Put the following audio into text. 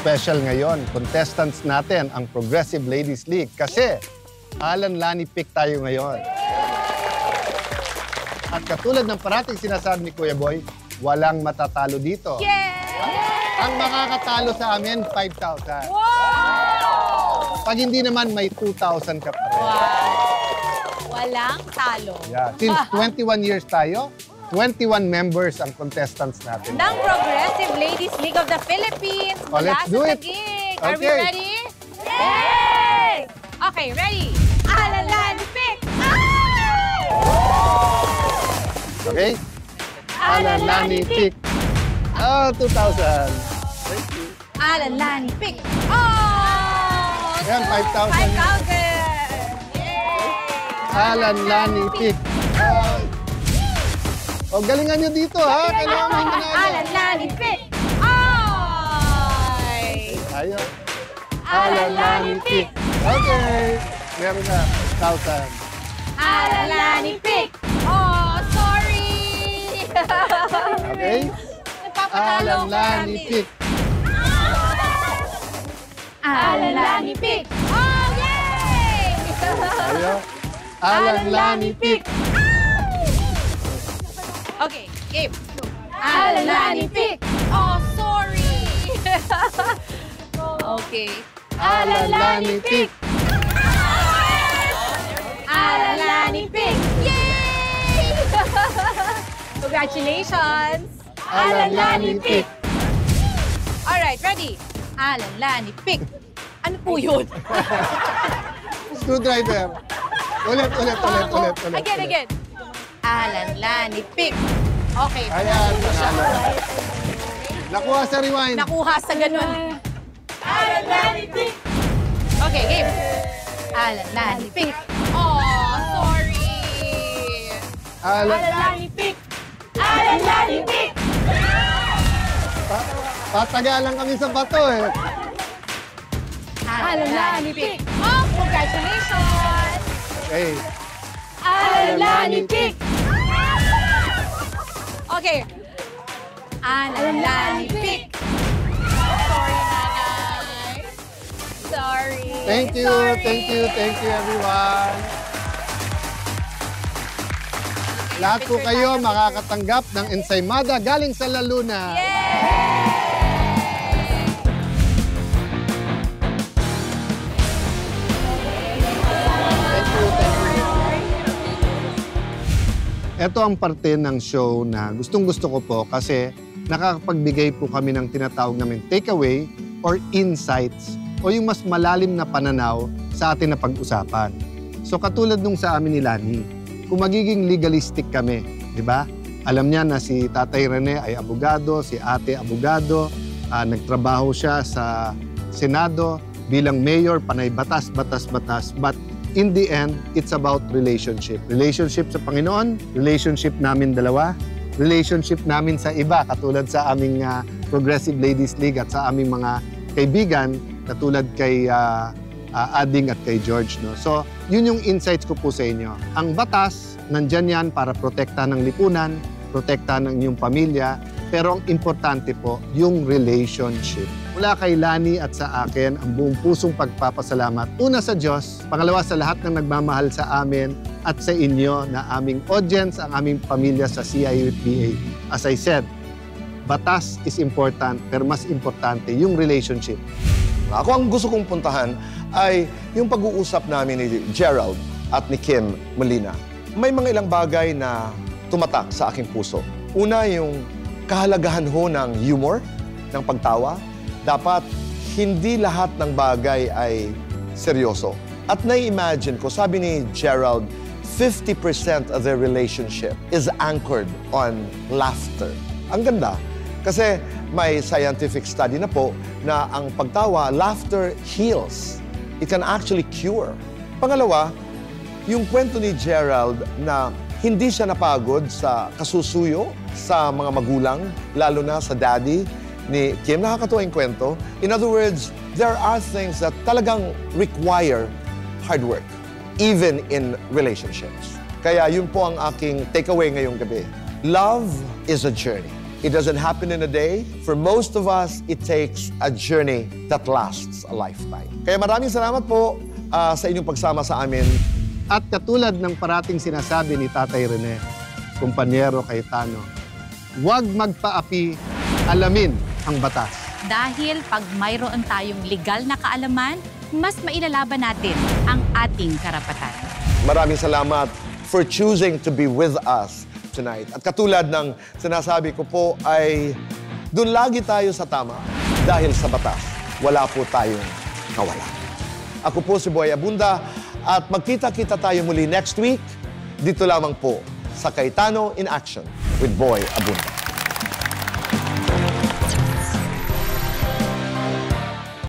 special ngayon. Contestants natin ang Progressive Ladies League kasi Alan Lani pick tayo ngayon. At katulad ng parating sinasabi ni Kuya Boy, walang matatalo dito. Ang makakatalo sa amin, 5,000. Wow! Pag hindi naman, may 2,000 ka pa rin. Wow! Walang talo. Yeah. Since 21 years tayo, 21 members ang contestants natin. Ng Progressive Ladies League of the Philippines. Oh, let's do it. Taguig. Are we Okay. ready? Yay! Okay, ready? Alan Lani pick! Okay? Alan Lani pick. Oh, 2,000. Thank you. Alan Lani pick. Oh! Ayan, 5,000. 5,000! Yay! Alan Lani pick. Oh, galingan nyo dito, ha? Kailangan mo manalo. Alan Lani pick. Ay! Ayaw. Alan Lani pick. Okay. Meron na. 1,000. Alan Lani pick. Oh, sorry! Okay? Nagpapatalo Alan ko Lani namin. pick. Alan Lani pick. Oh, yay! Ayaw. Alan Lani pick. Okay, game. Alan Lani pick. Oh, sorry. Okay. Alan Lani pick. Alan Lani pick. Yay! Congratulations. Alan Lani pick. All right, ready? Alan Lani pick. Ano po yun? Screwdriver. Ulit. Again. Alan Lani pick. Okay. Ayan. Nakuha sa rewind. Nakuha sa ganun. Alan Lani pick. Okay, game. Alan Lani pick. Oh, sorry. Alan. Lani pick. Alan Lani pick. Patagalan kami sa bato, eh. Alan Lani pick. Oh, congratulations. Okay. Alan Lani pick. Okay. Alan Lani pick. Sorry, nanay. Sorry. Thank you, everyone. Lahat po kayo makakatanggap ng ensaymada galing sa La Luna. Ito ang parte ng show na gustong-gusto ko po kasi nakakapagbigay po kami ng tinatawag namin takeaway or insights o yung mas malalim na pananaw sa atin na pag-usapan. So katulad nung sa amin ni Lani, kung magiging legalistic kami, di ba? Alam niya na si Tatay Rene ay abogado, si Ate abogado, nagtrabaho siya sa Senado bilang mayor, panay batas. But in the end, it's about relationship. Relationship sa Panginoon, relationship namin dalawa, relationship namin sa iba, katulad sa aming Progressive Ladies League at sa aming mga kaibigan, katulad kay Ading at kay George. No? So, yun yung insights ko po sa inyo. Ang batas, nandyan yan para protektahan ng lipunan, protektahan ng inyong pamilya, pero ang importante po, yung relationship. Mula kay Lani at sa akin, ang buong pusong pagpapasalamat. Una sa Diyos, pangalawa sa lahat ng nagmamahal sa amin at sa inyo na aming audience, ang aming pamilya sa CIUPA. As I said, batas is important, pero mas importante yung relationship. Ako ang gusto kong puntahan ay yung pag-uusap namin ni Gerald at ni Kim Molina. May mga ilang bagay na tumatak sa aking puso. Una, yung kahalagahan ho ng humor, ng pagtawa. Dapat hindi lahat ng bagay ay seryoso. At nai-imagine ko, sabi ni Gerald, 50% of their relationship is anchored on laughter. Ang ganda. Kasi may scientific study na po na ang pagtawa, laughter heals. It can actually cure. Pangalawa, yung kwento ni Gerald na hindi siya napagod sa kasusuyo sa mga magulang, lalo na sa daddy ni Kim. Nakakatuwa yung kwento. In other words, there are things that talagang require hard work, even in relationships. Kaya yun po ang aking takeaway ngayong gabi. Love is a journey. It doesn't happen in a day. For most of us, it takes a journey that lasts a lifetime. Kaya maraming salamat po sa inyong pagsama sa amin. At katulad ng parating sinasabi ni Tatay Rene, kumpanyero Cayetano, huwag magpaapi, alamin ang batas. Dahil pag mayroon tayong legal na kaalaman, mas mailalaban natin ang ating karapatan. Maraming salamat for choosing to be with us tonight. At katulad ng sinasabi ko po ay doon lagi tayo sa tama dahil sa batas, wala po tayong nawala. Ako po si Boy Abunda at magkita-kita tayo muli next week dito lamang po sa Cayetano in Action with Boy Abunda.